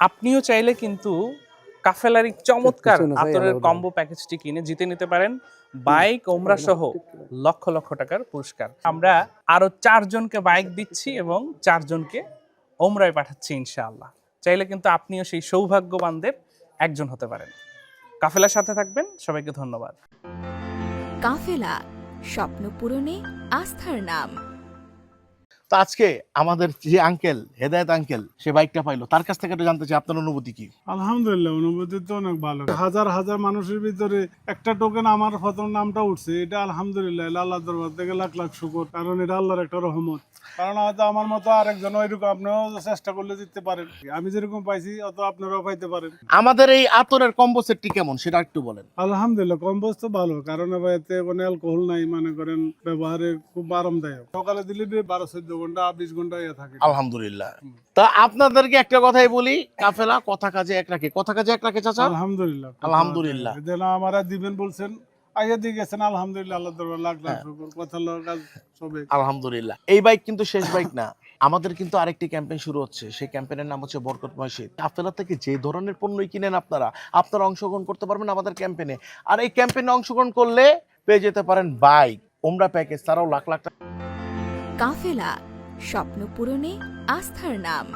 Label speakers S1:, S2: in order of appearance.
S1: আপনিও চাইলে কিন্তু কাফেলার চমৎকার আতরের কম্বো প্যাকেজটি কিনে জিতে নিতে পারেন বাইক ওমরা সহ লক্ষ লক্ষ টাকার পুরস্কার। আমরা আরো 4 জনকে বাইক দিচ্ছি এবং 4 জনকে ওমরায় পাঠাচ্ছি ইনশাআল্লাহ। চাইলে কিন্তু আপনিও সেই সৌভাগ্যবানদের একজন হতে পারেন। কাফেলার সাথে থাকবেন। সবাইকে ধন্যবাদ।
S2: কাফেলা, স্বপ্ন পূরণে আস্থার নাম।
S3: তো আজকে আমাদের যে আঙ্কেল হেদায়েত আঙ্কেল সে বাইকটা পাইলো, তার কাছ থেকে একটু জানতে চাই আপনার অনুভূতি কি?
S4: আলহামদুলিল্লাহ, অনুভূতি তো অনেক ভালো। হাজার হাজার মানুষের ভিতরে একটা টোকেন আমার প্রথম নামটা উঠছে, এটা আলহামদুলিল্লাহ, আল্লাহ দরবার থেকে লাখ লাখ শুকর, কারণ এটা আল্লাহর একটা রহমত। কারণ হয়তো আমার মতো আরেকজন ওইরকম আপনিও চেষ্টা করলে জিততে পারেন, আমি যেরকম পাইছি অত আপনারাও পাইতে পারেন।
S3: আমাদের এই আতরের কম্বো সেটটি কেমন সেটা একটু বলেন।
S4: আলহামদুলিল্লাহ, কম্বোজ তো ভালো, কারণ এতে কোনো অ্যালকোহল নাই, মনে করেন ব্যবহারে খুব আরামদায়ক। সকালে দিলে 12-14 ঘন্টা 20 ঘন্টা ইয়ে থাকে।
S3: আলহামদুলিল্লাহ। তা আপনাদেরকে একটা কথাই বলি, কাফেলা কথা কাজে এক রাখে, কথা কাজে এক রাখে চাচা।
S4: আলহামদুলিল্লাহ,
S3: আলহামদুলিল্লাহ।
S4: যেন আমারা দিবেন বলছেন, আইয়া দিয়ে গেছেন, আলহামদুলিল্লাহ, আল্লাহ দরবার লাখ লাখ শুকর, কথা কাজ সবে।
S3: আলহামদুলিল্লাহ। এই বাইক কিন্তু শেষ বাইক না, আমাদের কিন্তু আরেকটি ক্যাম্পেইন শুরু হচ্ছে। সেই ক্যাম্পেইনের নাম হচ্ছে বরকতময় শীত। কাফেলা থেকে যে ধরনের পণ্যই কিনেন আপনারা অংশগ্রহণ করতে পারবেন আমাদের ক্যাম্পেইনে। আর এই ক্যাম্পেইনে অংশগ্রহণ করলে পেয়ে যেতে পারেন বাইক, ওমরা প্যাকেজ, তারাও লাখ লাখ টাকা।
S2: কাফেলা, স্বপ্ন পূরণে আস্থার নাম।